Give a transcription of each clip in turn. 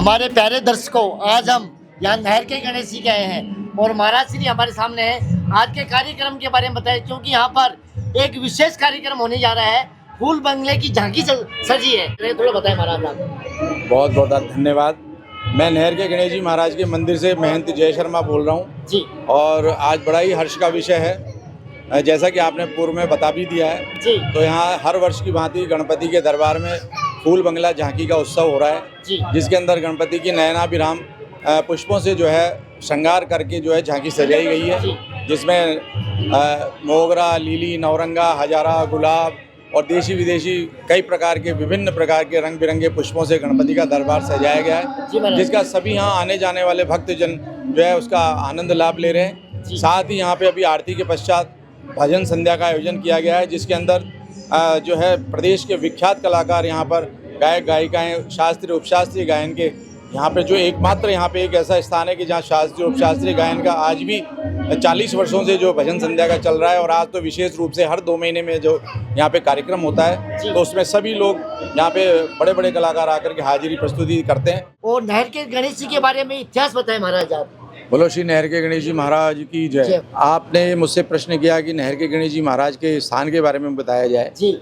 हमारे प्यारे दर्शकों, आज हम यहाँ नहर के गणेश जी गए हैं और महाराज श्री हमारे सामने है। आज के कार्यक्रम के बारे में बताएं, क्योंकि यहाँ पर एक विशेष कार्यक्रम होने जा रहा है। फूल बंगले की झांकी सजी है, थोड़ा बताएं महाराज आप। बहुत बहुत धन्यवाद। मैं नहर के गणेश जी महाराज के मंदिर से महंत जय शर्मा बोल रहा हूँ जी। और आज बड़ा ही हर्ष का विषय है, जैसा कि आपने पूर्व में बता भी दिया है जी। तो यहाँ हर वर्ष की भांति गणपति के दरबार में फूल बंगला झांकी का उत्सव हो रहा है जी। जिसके अंदर गणपति की नयनाभिराम पुष्पों से जो है श्रृंगार करके जो है झांकी सजाई गई है, जिसमें मोगरा, लिली, नवरंगा, हजारा, गुलाब और देशी विदेशी कई प्रकार के विभिन्न प्रकार के रंग बिरंगे पुष्पों से गणपति का दरबार सजाया गया है, जिसका सभी यहाँ आने जाने वाले भक्तजन जो है उसका आनंद लाभ ले रहे हैं। साथ ही यहाँ पे अभी आरती के पश्चात भजन संध्या का आयोजन किया गया है, जिसके अंदर जो है प्रदेश के विख्यात कलाकार यहाँ पर गायक गायिकाएँ शास्त्रीय उपशास्त्रीय गायन के यहाँ पे जो एकमात्र यहाँ पे एक ऐसा स्थान है कि जहाँ शास्त्रीय उपशास्त्रीय गायन का आज भी 40 वर्षों से जो भजन संध्या का चल रहा है और आज तो विशेष रूप से हर 2 महीने में जो यहाँ पे कार्यक्रम होता है तो उसमें सभी लोग यहाँ पे बड़े बड़े कलाकार आकर के हाजिरी प्रस्तुति करते हैं। और नहर के गणेश जी के बारे में इतिहास बताएं महाराज आप। बोलो श्री नहर के गणेश जी महाराज की जय। आपने मुझसे प्रश्न किया कि नहर के गणेश जी महाराज के स्थान के बारे में बताया जाए जी।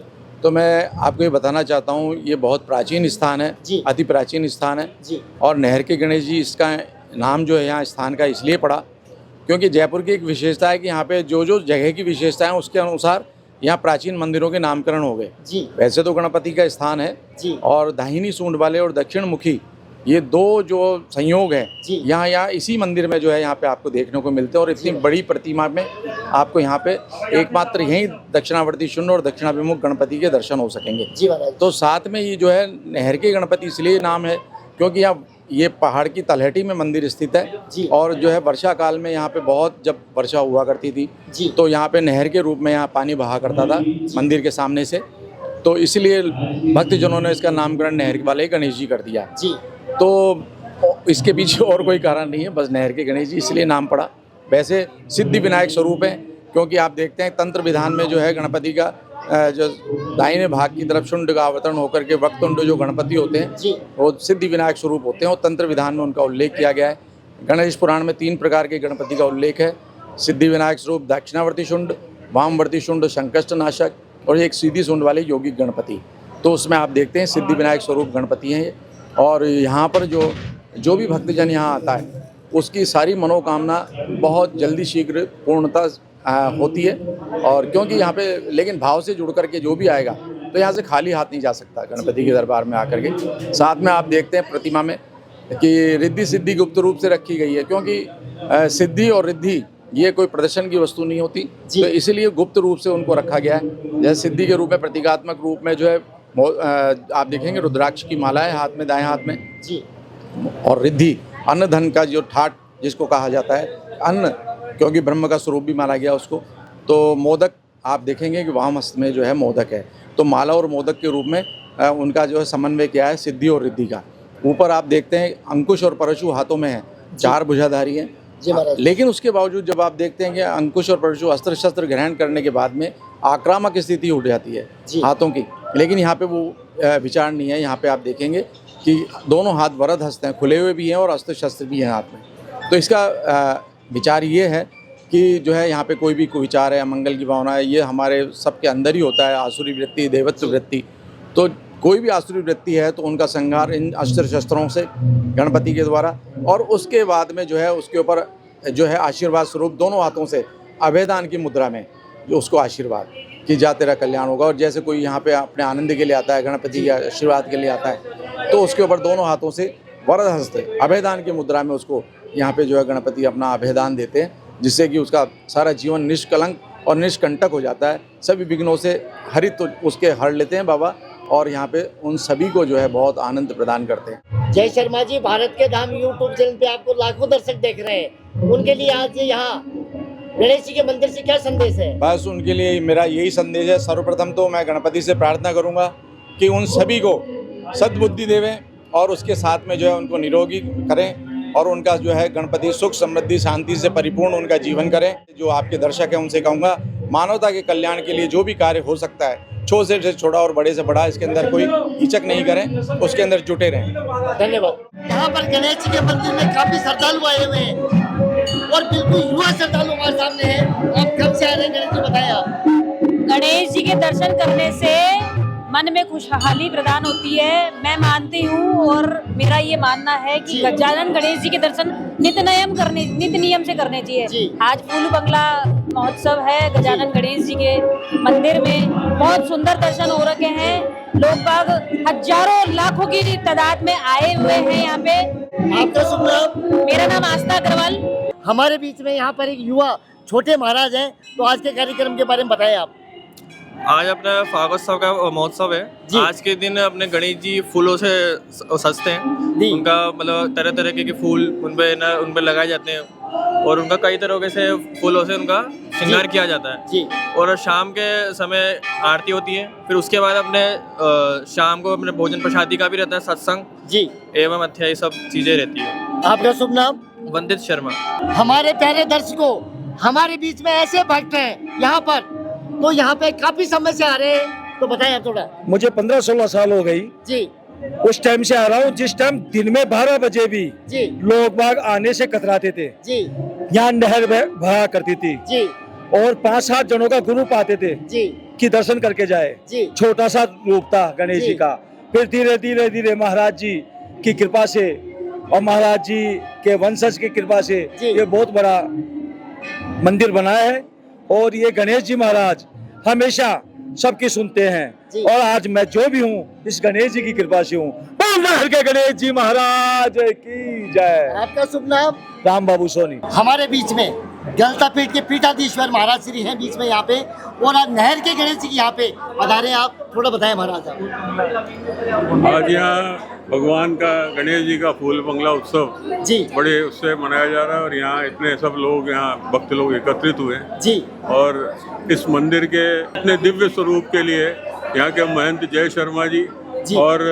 तो मैं आपको ये बताना चाहता हूँ, ये बहुत प्राचीन स्थान है, अति प्राचीन स्थान है जी। और नहर के गणेश जी इसका नाम जो है यहाँ स्थान का इसलिए पड़ा क्योंकि जयपुर की एक विशेषता है कि यहाँ पे जो जो जगह की विशेषता है उसके अनुसार यहाँ प्राचीन मंदिरों के नामकरण हो गए जी। वैसे तो गणपति का स्थान है जी। और दाहिनी सूंड वाले और दक्षिण मुखी ये 2 जो संयोग है यहाँ इसी मंदिर में जो है यहाँ पे आपको देखने को मिलते हैं और इतनी बड़ी प्रतिमा में आपको यहाँ पे एकमात्र यही दक्षिणावर्ती शून्य और दक्षिणाभिमुख गणपति के दर्शन हो सकेंगे जी। तो साथ में ये जो है नहर के गणपति इसलिए नाम है क्योंकि यहाँ ये पहाड़ की तलहटी में मंदिर स्थित है और जो है वर्षा काल में यहाँ पे बहुत जब वर्षा हुआ करती थी तो यहाँ पे नहर के रूप में यहाँ पानी बहा करता था मंदिर के सामने से, तो इसलिए भक्तजनों ने इसका नामकरण नहर वाले गणेश जी कर दिया जी। तो इसके पीछे और कोई कारण नहीं है, बस नहर के गणेश जी इसलिए नाम पड़ा। वैसे सिद्धि विनायक स्वरूप है क्योंकि आप देखते हैं तंत्र विधान में जो है गणपति का जो दाहिने भाग की तरफ शुंड का अवतरण होकर के वक्रतुंड जो गणपति होते हैं वो सिद्धि विनायक स्वरूप होते हैं और तंत्र विधान में उनका उल्लेख किया गया है। गणेश पुराण में 3 प्रकार के गणपति का उल्लेख है, सिद्धि विनायक स्वरूप, दक्षिणावर्ती शुंड, वामवर्ती शुंड, संकष्ट नाशक और एक सीधी शुंड वाले यौगिक गणपति। तो उसमें आप देखते हैं सिद्धि विनायक स्वरूप गणपति हैं और यहाँ पर जो भी भक्तजन यहाँ आता है उसकी सारी मनोकामना बहुत जल्दी शीघ्र पूर्णता होती है। और क्योंकि यहाँ पे लेकिन भाव से जुड़ करके जो भी आएगा तो यहाँ से खाली हाथ नहीं जा सकता गणपति के दरबार में आकर के। साथ में आप देखते हैं प्रतिमा में कि रिद्धि सिद्धि गुप्त रूप से रखी गई है क्योंकि सिद्धि और रिद्धि ये कोई प्रदर्शन की वस्तु नहीं होती, तो इसीलिए गुप्त रूप से उनको रखा गया है। जैसे सिद्धि के रूप में प्रतीकात्मक रूप में जो है आप देखेंगे रुद्राक्ष की माला है हाथ में, दाएं हाथ में जी। और रिद्धि अन्न धन का जो ठाट जिसको कहा जाता है, अन्न क्योंकि ब्रह्म का स्वरूप भी माना गया उसको। तो मोदक आप देखेंगे कि वाम हस्त में जो है मोदक है, तो माला और मोदक के रूप में उनका जो है समन्वय किया है सिद्धि और रिद्धि का। ऊपर आप देखते हैं अंकुश और परशु हाथों में है, 4 भुजाधारी हैं लेकिन उसके बावजूद जब आप देखते हैं कि अंकुश और परशु अस्त्र शस्त्र ग्रहण करने के बाद में आक्रामक स्थिति उठ जाती है हाथों की, लेकिन यहाँ पे वो विचार नहीं है। यहाँ पे आप देखेंगे कि दोनों हाथ वरद हस्त हैं, खुले हुए भी हैं और अस्त्र शस्त्र भी हैं हाथ में। तो इसका विचार ये है कि जो है यहाँ पे कोई भी विचार है, मंगल की भावना है, ये हमारे सबके अंदर ही होता है। आसुरी वृत्ति, देवत्व वृत्ति, तो कोई भी आसुरी वृत्ति है तो उनका संहार इन अस्त्र शस्त्रों से गणपति के द्वारा, और उसके बाद में जो है उसके ऊपर जो है आशीर्वाद स्वरूप दोनों हाथों से अभयदान की मुद्रा में जो उसको आशीर्वाद कि जा तेरा कल्याण होगा। और जैसे कोई यहाँ पे अपने आनंद के लिए आता है, गणपति के आशीर्वाद के लिए आता है, तो उसके ऊपर दोनों हाथों से वरद हस्त अभयदान की मुद्रा में उसको यहाँ पे जो है गणपति अपना अभयदान देते हैं, जिससे कि उसका सारा जीवन निष्कलंक और निष्कंटक हो जाता है। सभी विघ्नों से हरित तो उसके हर लेते हैं बाबा और यहाँ पे उन सभी को जो है बहुत आनंद प्रदान करते हैं। जय शर्मा जी, भारत के धाम यूट्यूब चैनल पे आपको लाखों दर्शक देख रहे हैं, उनके लिए आज यहाँ गणेश जी के मंदिर से क्या संदेश है? बस उनके लिए मेरा यही संदेश है। सर्वप्रथम तो मैं गणपति से प्रार्थना करूँगा कि उन सभी को सद्बुद्धि देवें और उसके साथ में जो है उनको निरोगी करें और उनका जो है गणपति सुख समृद्धि शांति से परिपूर्ण उनका जीवन करें। जो आपके दर्शक हैं उनसे कहूँगा मानवता के कल्याण के लिए जो भी कार्य हो सकता है छोटे से छोटा और बड़े से बड़ा, इसके अंदर कोई हिचक नहीं करें, उसके अंदर जुटे रहें। धन्यवाद। यहाँ पर गणेश जी के मंदिर में काफी श्रद्धालु आए हुए हैं और बिल्कुल युवा श्रद्धालु हमारे सामने हैं। आप कब से आ रहे हैं गणेश जी, बताएं आप। गणेश जी के दर्शन करने से मन में खुशहाली प्रदान होती है, मैं मानती हूँ, और मेरा ये मानना है कि गजानन गणेश जी के दर्शन नित्य नियम से करने चाहिए। आज फूल बंगला महोत्सव है, गजानन गणेश जी के मंदिर में बहुत सुंदर दर्शन हो रखे हैं। लोग बाग हजारों लाखों की तादाद में आए हुए हैं यहाँ पे। आपका शुभ नाम? मेरा नाम आस्था अग्रवाल। हमारे बीच में यहाँ पर एक युवा छोटे महाराज हैं, तो आज के कार्यक्रम के बारे में बताएं आप। आज अपना फागोत्सव का महोत्सव है। आज के दिन अपने गणेश जी फूलों से सजते हैं। उनका मतलब तरह तरह के फूल उन पे लगाए जाते हैं और उनका कई तरह से फूलों से उनका श्रृंगार किया जाता है। और शाम के समय आरती होती है। फिर उसके बाद अपने शाम को अपने भोजन प्रसादी का भी रहता है, सत्संग एवं अध्याय सब चीजें रहती है। आपका शुभ नाम? वंदित शर्मा। हमारे प्यारे दर्शकों, हमारे बीच में ऐसे भक्त हैं यहाँ पर, तो यहाँ पे काफी समय से आ रहे हैं, तो बताएं आप थोड़ा। मुझे 15-16 साल हो गई जी। उस टाइम से आ रहा हूँ जिस टाइम दिन में 12 बजे भी जी लोग बाग आने से कतराते थे। जी। यहाँ नहर भरा करती थी जी। और 5-7 जनों का ग्रुप आते थे जी कि दर्शन करके जाए। जी। छोटा सा रूप था गणेश जी का। फिर धीरे धीरे धीरे महाराज जी की कृपा से और महाराज जी के वंशज की कृपा से ये बहुत बड़ा मंदिर बना है। और ये गणेश जी महाराज हमेशा सबकी सुनते हैं। और आज मैं जो भी हूँ इस गणेश जी की कृपा से हूँ। बोल के गणेश जी महाराज की जय। आपका शुभ नाम? राम बाबू सोनी। हमारे बीच में गलता पीठ के पीठाधीश्वर महाराज श्री हैं बीच में यहाँ पे, और आज नहर के गणेश जी की यहाँ पे पधारे। आप थोड़ा बताएं महाराज आप। आज यहाँ भगवान का गणेश जी का फूल बंगला उत्सव जी बड़े उससे मनाया जा रहा है और यहाँ इतने सब लोग, यहाँ भक्त लोग एकत्रित हुए हैं जी। और इस मंदिर के इतने दिव्य स्वरूप के लिए यहाँ के महंत जय शर्मा जी और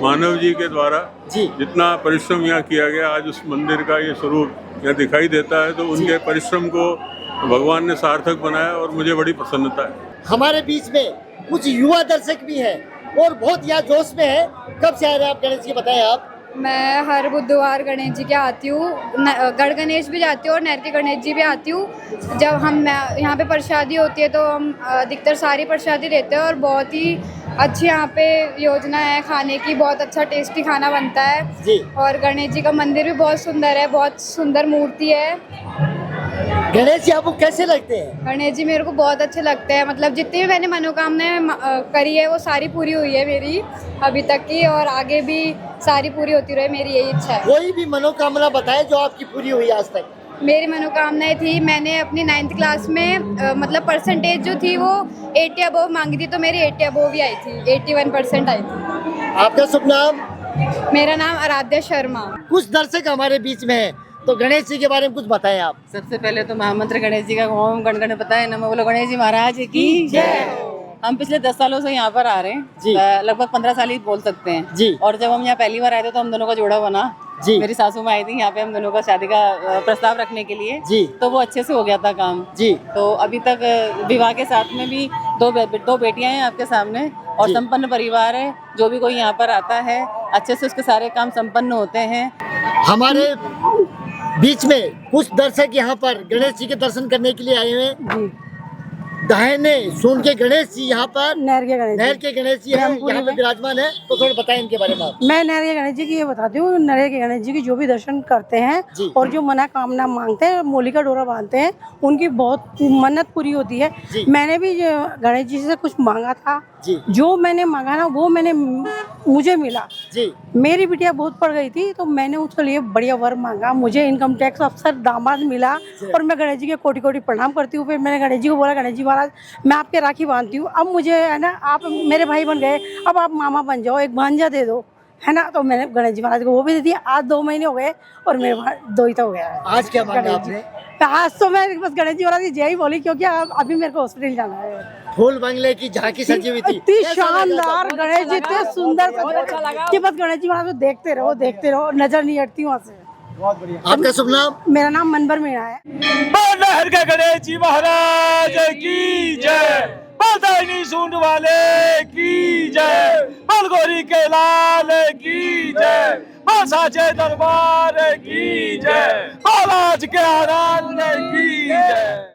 मानव जी के द्वारा जितना परिश्रम यहाँ किया गया, आज उस मंदिर का ये स्वरूप यहाँ दिखाई देता है। तो उनके परिश्रम को भगवान ने सार्थक बनाया और मुझे बड़ी प्रसन्नता है। हमारे बीच में कुछ युवा दर्शक भी हैं और बहुत यहाँ जोश में है। कब से आ रहे हैं आप गणेश जी, बताएं आप। मैं हर बुधवार गणेश जी के आती हूँ, गढ़ गणेश भी जाती हूँ और नहर के गणेश जी भी आती हूँ। जब हम यहाँ पे प्रसादी होती है तो हम अधिकतर सारी प्रसादी लेते हैं और बहुत ही अच्छी यहाँ पे योजना है खाने की, बहुत अच्छा टेस्टी खाना बनता है जी। और गणेश जी का मंदिर भी बहुत सुंदर है, बहुत सुंदर मूर्ति है। गणेश जी आपको कैसे लगते हैं? गणेश जी मेरे को बहुत अच्छे लगते हैं, मतलब जितनी भी मैंने मनोकामनाएं करी है वो सारी पूरी हुई है मेरी अभी तक की, और आगे भी सारी पूरी होती रहे, मेरी यही इच्छा है। कोई भी मनोकामना बताए जो आपकी पूरी हुई आज तक। मेरी मनोकामनाएं थी, मैंने अपनी 9th क्लास में मतलब परसेंटेज जो थी वो 80 अबव मांगी थी, तो मेरी 80 अबव भी आई थी, 81% आई थी। आपका शुभ नाम? मेरा नाम आराध्या शर्मा। कुछ दर्शक हमारे बीच में है, तो गणेश जी के बारे में कुछ बताएं आप। सबसे पहले तो महामंत्र गणेश जी का ओम गण गणपताय है नमः, बोलो गणेश जी महाराज की जय। हम पिछले 10 सालों से यहाँ पर आ रहे हैं, लगभग 15 साल ही बोल सकते हैं जी। और जब हम यहाँ पहली बार आए थे तो हम दोनों का जोड़ा बना जी। मेरी सासू माँ आई थी यहाँ पे हम दोनों का शादी का प्रस्ताव रखने के लिए जी। तो वो अच्छे से हो गया था काम जी। तो अभी तक विवाह के साथ में भी दो बेटियां हैं आपके सामने और संपन्न परिवार है। जो भी कोई यहाँ पर आता है अच्छे से उसके सारे काम संपन्न होते हैं। हमारे बीच में कुछ दर्शक यहाँ पर गणेश जी के दर्शन करने के लिए आए हुए हैं। दाहिने सोन के गणेश जी यहाँ पर नहर के गणेश जी यहाँ पे विराजमान है, तो थोड़ा बताएं इनके बारे में आप। मैं नहर के गणेश जी की ये बताती हूँ, नहर के गणेश जी की जो भी दर्शन करते हैं और जो मनोकामना मांगते हैं, मोली का डोरा बांधते हैं, उनकी बहुत मन्नत पूरी होती है। मैंने भी गणेश जी से कुछ मांगा था, जो मैंने मांगा ना वो मुझे मिला जी। मेरी बिटिया बहुत पढ़ गई थी तो मैंने उसके लिए बढ़िया वर मांगा, मुझे इनकम टैक्स अफसर दामाद मिला और मैं गणेश जी के कोटि कोटि प्रणाम करती हूँ। फिर मैंने गणेश जी को बोला, गणेश जी महाराज मैं आपके राखी बांधती हूँ, अब मुझे है ना आप मेरे भाई बन गए, अब आप मामा बन जाओ, एक भांजा दे दो, है ना। तो मैंने गणेश जी महाराज को वो भी दे दिया। आज 2 महीने हो गए और मेरे 2 ही तो हो गया है। आज क्या मांगा आपने? आज तो मैं बस गणेश जी महाराज की जय ही बोली, क्योंकि अभी मेरे को हॉस्पिटल जाना है। फूल बंगले की झांकी सजी हुई थी, इतनी शानदार गणेश जी, इतने सुंदर कि बस गणेश जी महाराज को देखते रहो, नजर नहीं हटती वहाँ से। बहुत बढ़िया। आपका शुभ नाम? मेरा नाम मनबर मीणा है। नहर के गणेश जी महाराज की जय। बलदैनी सूंड वाले की जय, बलगोरी के लाल की जय, बल साचे दरबार की जय, बालाज के आनंद की जय।